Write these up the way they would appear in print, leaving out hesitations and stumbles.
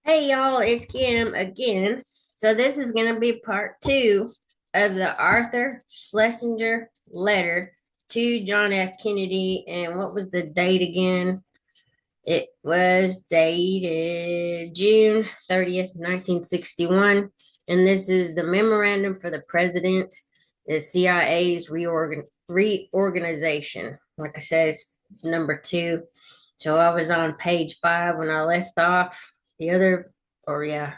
Hey y'all, it's Kim again. So this is going to be part two of the Arthur Schlesinger letter to John F. Kennedy. And what was the date again? It was dated June 30th, 1961. And this is the memorandum for the president, the CIA's reorganization. Like I said, it's number two. So I was on page 5 when I left off. The other, or yeah,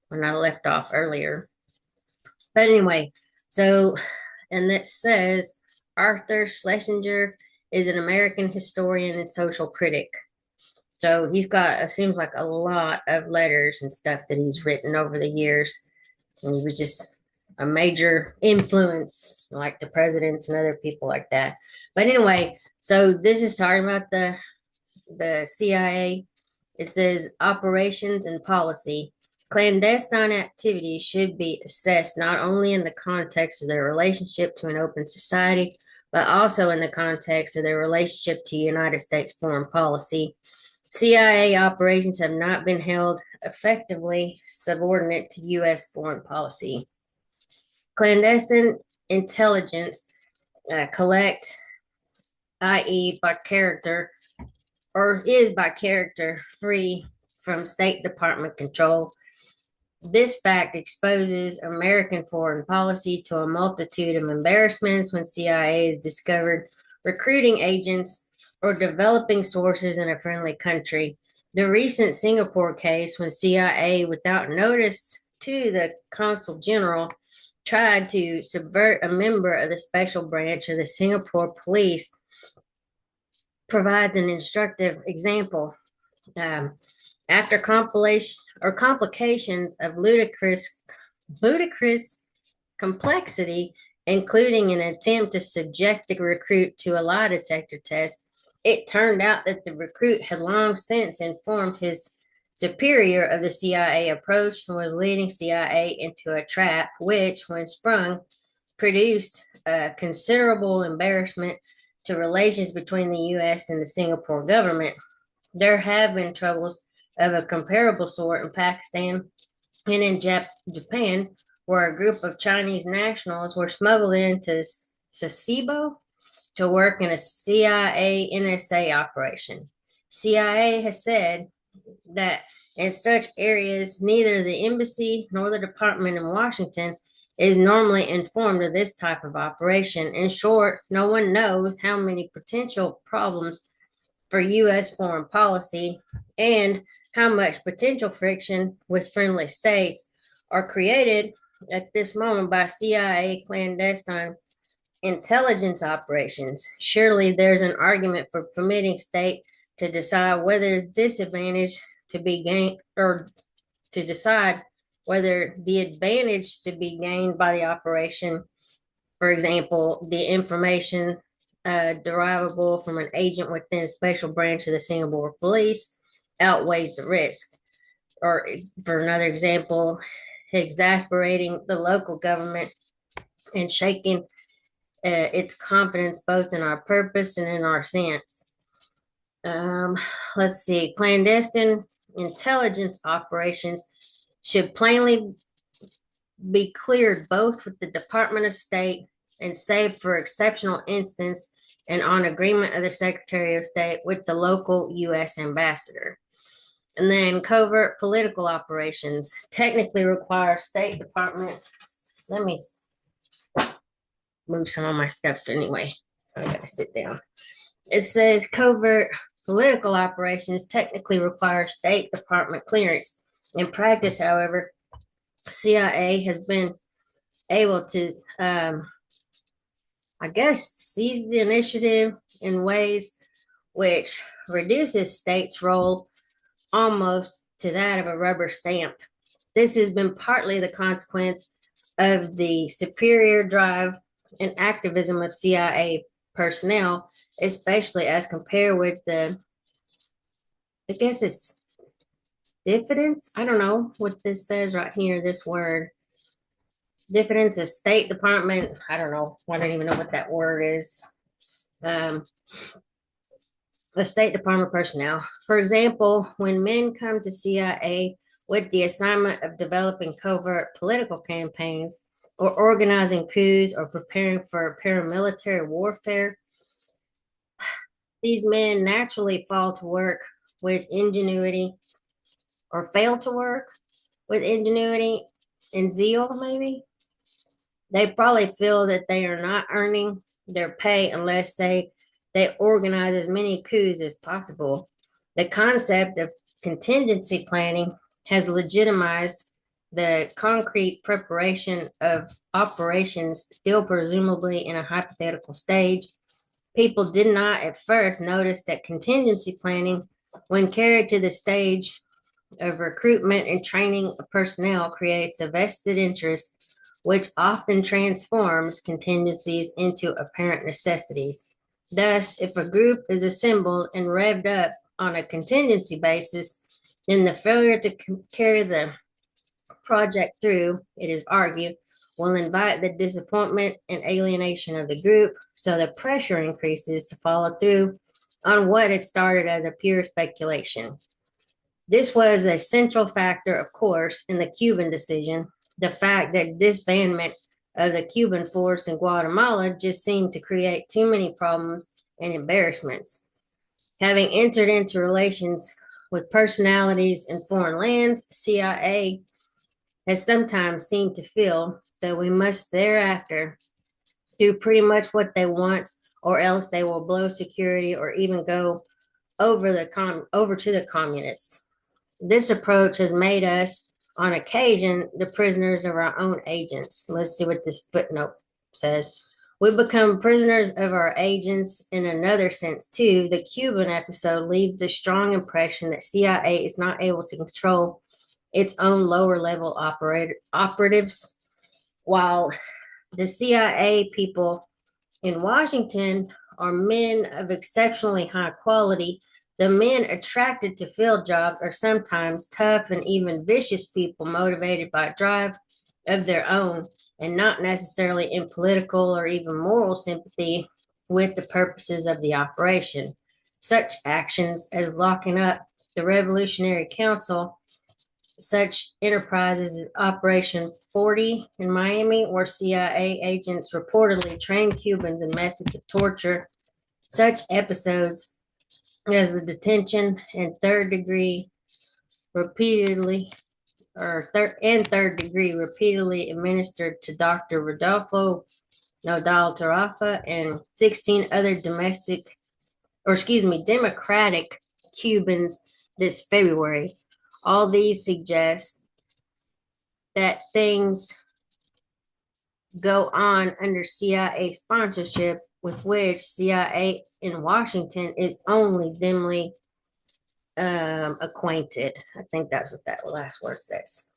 when I left off earlier. But anyway, so, and that says Arthur Schlesinger is an American historian and social critic. So he's got, it seems like a lot of letters and stuff that he's written over the years. And he was just a major influence, like the presidents and other people like that. But anyway, so this is talking about the CIA. It says operations and policy. Clandestine activities should be assessed not only in the context of their relationship to an open society, but also in the context of their relationship to United States foreign policy. CIA operations have not been held effectively subordinate to U.S. foreign policy. Clandestine intelligence collect, i.e., by character, or is by character free from State Department control. This fact exposes American foreign policy to a multitude of embarrassments when CIA is discovered recruiting agents or developing sources in a friendly country. The recent Singapore case, when CIA, without notice to the consul general, tried to subvert a member of the special branch of the Singapore police, provides an instructive example. Um, after compilation or complications of ludicrous complexity, including an attempt to subject the recruit to a lie detector test, it turned out that the recruit had long since informed his superior of the CIA approach and was leading CIA into a trap, which, when sprung, produced considerable embarrassment to relations between the U.S. and the Singapore government. There have been troubles of a comparable sort in Pakistan and in Japan, where a group of Chinese nationals were smuggled into Sasebo to work in a CIA NSA operation. CIA has said that in such areas, neither the embassy nor the department in Washington is normally informed of this type of operation. In short, no one knows how many potential problems for U.S. foreign policy and how much potential friction with friendly states are created at this moment by CIA clandestine intelligence operations. Surely there's an argument for permitting state to decide whether this advantage to be gained or to decide whether the advantage to be gained by the operation, for example, the information derivable from an agent within a special branch of the Singapore police, outweighs the risk. Or, for another example, exasperating the local government and shaking its confidence both in our purpose and in our sense. Um, let's see, clandestine intelligence operations should plainly be cleared both with the Department of State and save for exceptional instance and on agreement of the Secretary of State with the local U.S. ambassador. And then covert political operations technically require State Department. Let me move some of my stuff anyway. I gotta sit down. It says covert political operations technically require State Department clearance. In practice, however, CIA has been able to, I guess, seize the initiative in ways which reduces states' role almost to that of a rubber stamp. This has been partly the consequence of the superior drive and activism of CIA personnel, especially as compared with I guess it's diffidence. I don't know what this says right here, this word. Diffidence of State Department. I don't know. I don't even know what that word is. Um, the State Department personnel. For example, when men come to CIA with the assignment of developing covert political campaigns or organizing coups or preparing for paramilitary warfare. These men naturally fall to work with ingenuity or fail to work with ingenuity and zeal, maybe. They probably feel that they are not earning their pay unless they organize as many coups as possible. The concept of contingency planning has legitimized the concrete preparation of operations still presumably in a hypothetical stage. People did not at first notice that contingency planning, when carried to the stage of recruitment and training of personnel, creates a vested interest which often transforms contingencies into apparent necessities. Thus, if a group is assembled and revved up on a contingency basis, then the failure to carry the project through, it is argued, will invite the disappointment and alienation of the group, so the pressure increases to follow through on what had started as a pure speculation. This was a central factor, of course, in the Cuban decision. The fact that disbandment of the Cuban force in Guatemala just seemed to create too many problems and embarrassments. Having entered into relations with personalities in foreign lands, CIA has sometimes seemed to feel that we must thereafter do pretty much what they want, or else they will blow security or even go over to the communists. This approach has made us, on occasion, the prisoners of our own agents. Let's see what this footnote says. We become prisoners of our agents in another sense, too. The Cuban episode leaves the strong impression that CIA is not able to control its own lower level operatives, while the CIA people in Washington are men of exceptionally high quality. The men attracted to field jobs are sometimes tough and even vicious people motivated by a drive of their own and not necessarily in political or even moral sympathy with the purposes of the operation. Such actions as locking up the Revolutionary Council, such enterprises as Operation 40 in Miami, where CIA agents reportedly trained Cubans in methods of torture, such episodes as the detention and third degree repeatedly repeatedly administered to Dr. Rodolfo Nodal Tarafa and 16 other democratic Cubans this February. All these suggest that things go on under CIA sponsorship, with which CIA in Washington is only dimly acquainted. I think that's what that last word says.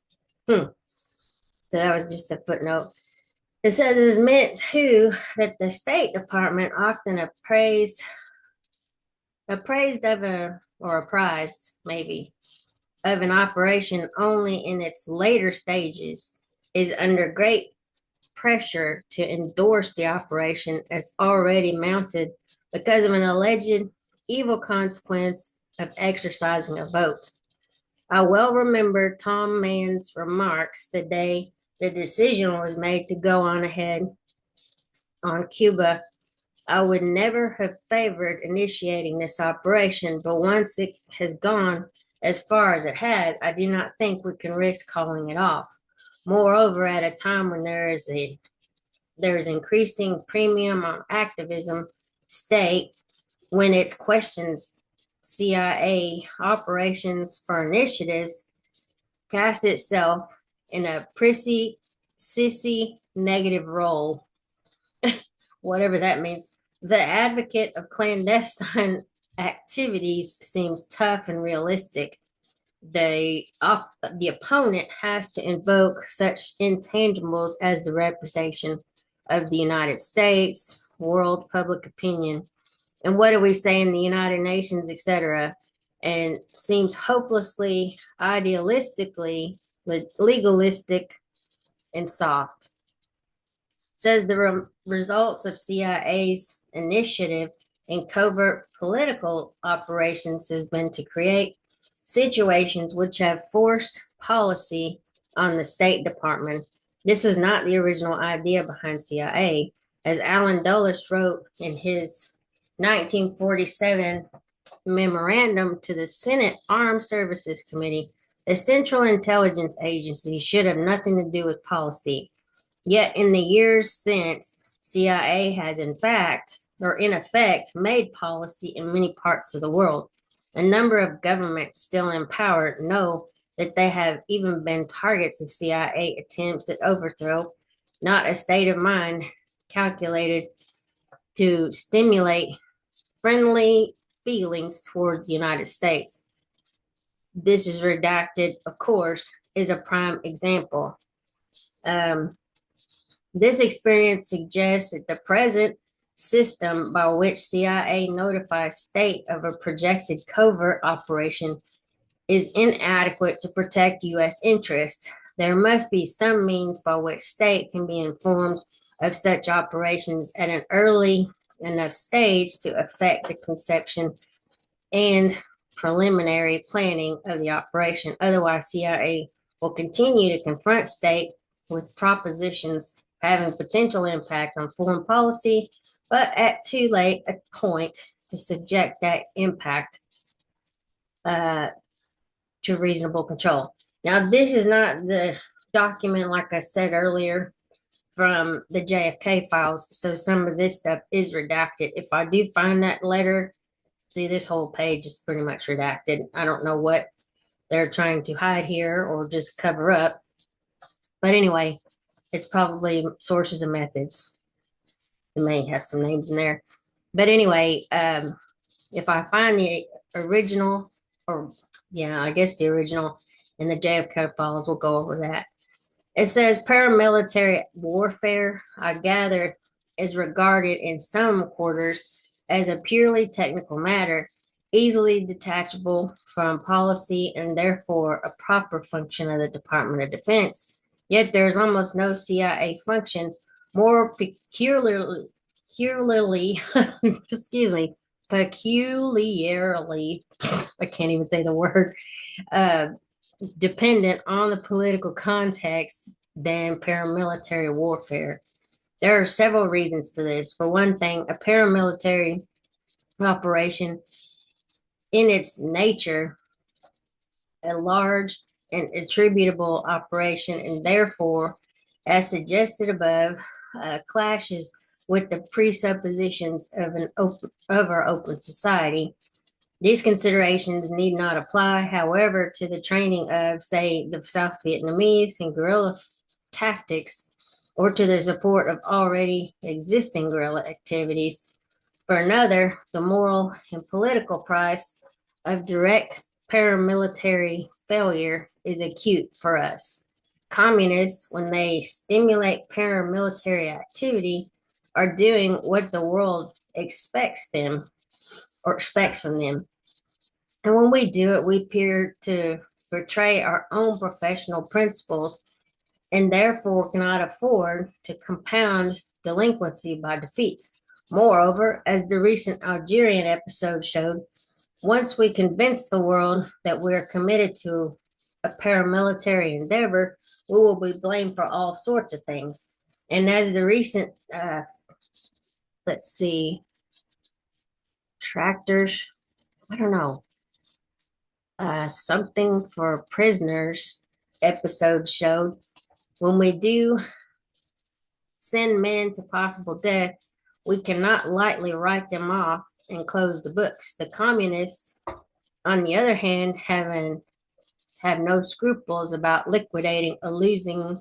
So that was just a footnote. It says it is meant too that the State Department often apprised maybe of an operation only in its later stages is under great pressure to endorse the operation as already mounted because of an alleged evil consequence of exercising a vote. I well remember Tom Mann's remarks the day the decision was made to go on ahead on Cuba. I would never have favored initiating this operation, but once it has gone as far as it had, I do not think we can risk calling it off. Moreover, at a time when there is increasing premium on activism, state, when it questions CIA operations for initiatives, casts itself in a prissy, sissy negative role, whatever that means. The advocate of clandestine activities seems tough and realistic. The opponent has to invoke such intangibles as the reputation of the United States, world public opinion, and what do we say in the United Nations, etc., and seems hopelessly idealistically legalistic and soft. Says the results of CIA's initiative in covert political operations has been to create situations which have forced policy on the State Department. This was not the original idea behind CIA. As Alan Dulles wrote in his 1947 memorandum to the Senate Armed Services Committee, the Central Intelligence Agency should have nothing to do with policy. Yet in the years since, CIA has in effect, made policy in many parts of the world. A number of governments still in power know that they have even been targets of CIA attempts at overthrow, not a state of mind calculated to stimulate friendly feelings towards the United States. This is redacted, of course, is a prime example. This experience suggests that the present system by which CIA notifies state of a projected covert operation is inadequate to protect U.S. interests. There must be some means by which state can be informed of such operations at an early enough stage to affect the conception and preliminary planning of the operation. Otherwise, CIA will continue to confront state with propositions having potential impact on foreign policy, but at too late a point to subject that impact to reasonable control. Now, this is not the document, like I said earlier, from the JFK files, so some of this stuff is redacted. If I do find that letter, see, this whole page is pretty much redacted. I don't know what they're trying to hide here or just cover up. But anyway, it's probably sources and methods. It may have some names in there. But anyway, if I find the original, I guess the original in the JFK files, we'll go over that. It says paramilitary warfare, I gather, is regarded in some quarters as a purely technical matter, easily detachable from policy and therefore a proper function of the Department of Defense. Yet there is almost no CIA function more peculiarly, I can't even say the word, dependent on the political context than paramilitary warfare. There are several reasons for this. For one thing, a paramilitary operation in its nature, a large and attributable operation, and therefore, as suggested above, clashes with the presuppositions of our open society. These considerations need not apply, however, to the training of, say, the South Vietnamese in guerrilla tactics, or to the support of already existing guerrilla activities. For another, the moral and political price of direct paramilitary failure is acute for us. Communists, when they stimulate paramilitary activity, are doing what the world expects from them. And when we do it, we appear to betray our own professional principles and therefore cannot afford to compound delinquency by defeat. Moreover, as the recent Algerian episode showed, once we convince the world that we're committed to a paramilitary endeavor, we will be blamed for all sorts of things. And as the recent, tractors, I don't know, something for prisoners episode showed, when we do send men to possible death, we cannot lightly write them off and close the books. The communists, on the other hand, have no scruples about liquidating a losing,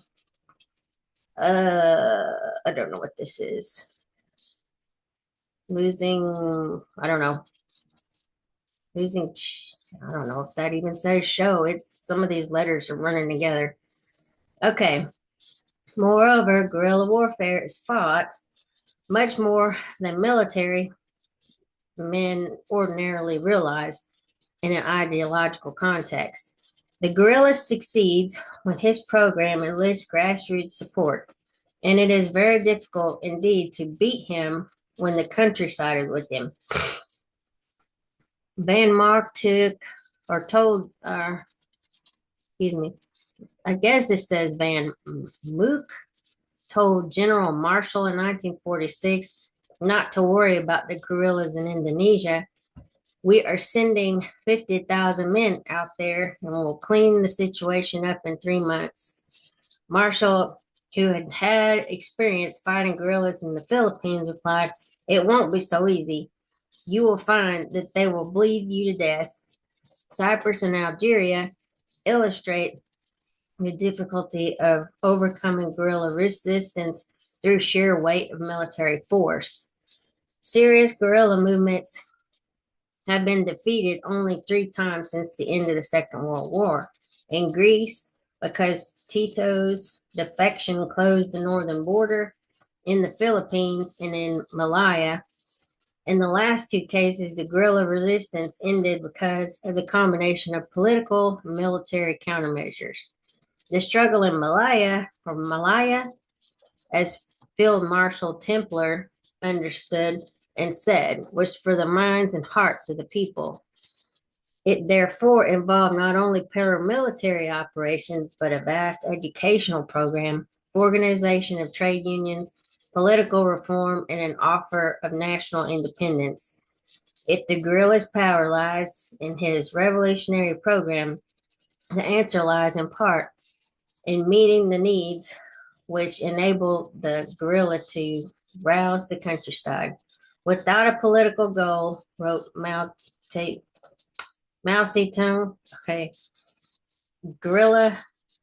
I don't know what this is. I don't know if that even says show. It's some of these letters are running together. Okay. Moreover, guerrilla warfare is fought much more than military men ordinarily realize in an ideological context. The guerrilla succeeds when his program enlists grassroots support, and it is very difficult indeed to beat him when the countryside is with him. Van Mark took or told, excuse me, I guess it says Van Mook told General Marshall in 1946 not to worry about the guerrillas in Indonesia. We are sending 50,000 men out there and we'll clean the situation up in 3 months. Marshall, who had had experience fighting guerrillas in the Philippines, replied, "It won't be so easy. You will find that they will bleed you to death." Cyprus and Algeria illustrate the difficulty of overcoming guerrilla resistance through sheer weight of military force. Serious guerrilla movements have been defeated only 3 times since the end of the Second World War. In Greece, because Tito's defection closed the northern border, in the Philippines, and in Malaya. In the last 2 cases, the guerrilla resistance ended because of the combination of political and military countermeasures. The struggle in Malaya, as Field Marshal Templer understood and said, was for the minds and hearts of the people. It therefore involved not only paramilitary operations, but a vast educational program, organization of trade unions, political reform, and an offer of national independence. If the guerrilla's power lies in his revolutionary program, the answer lies in part in meeting the needs which enable the guerrilla to rouse the countryside. Without a political goal, wrote Mao Zedong, okay, guerrilla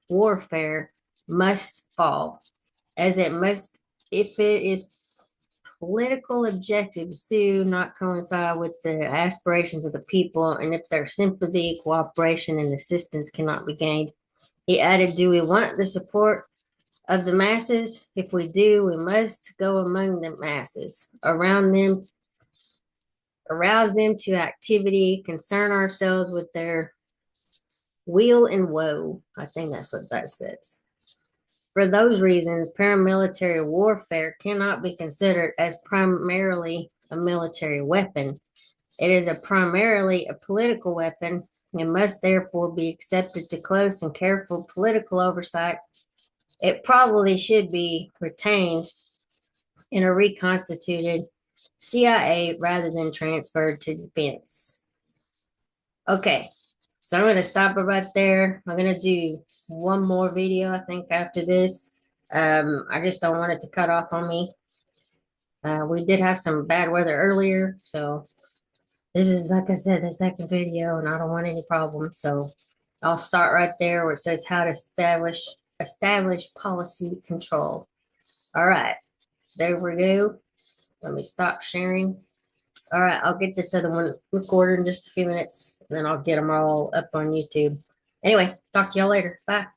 warfare must fall, as it must if it is political objectives do not coincide with the aspirations of the people, and if their sympathy, cooperation, and assistance cannot be gained. He added, "Do we want the support of the masses? If we do, we must go among the masses, around them, arouse them to activity, concern ourselves with their weal and woe." I think that's what that says. For those reasons, paramilitary warfare cannot be considered as primarily a military weapon. It is primarily a political weapon and must therefore be accepted to close and careful political oversight. It probably should be retained in a reconstituted CIA rather than transferred to defense. Okay, so I'm going to stop it right there. I'm going to do one more video, I think, after this. I just don't want it to cut off on me. We did have some bad weather earlier, so this is, like I said, the second video, and I don't want any problems. So I'll start right there where it says how to establish policy control. All right, there we go. Let me stop sharing. All right, I'll get this other one recorded in just a few minutes, and then I'll get them all up on YouTube. Anyway, talk to y'all later. Bye.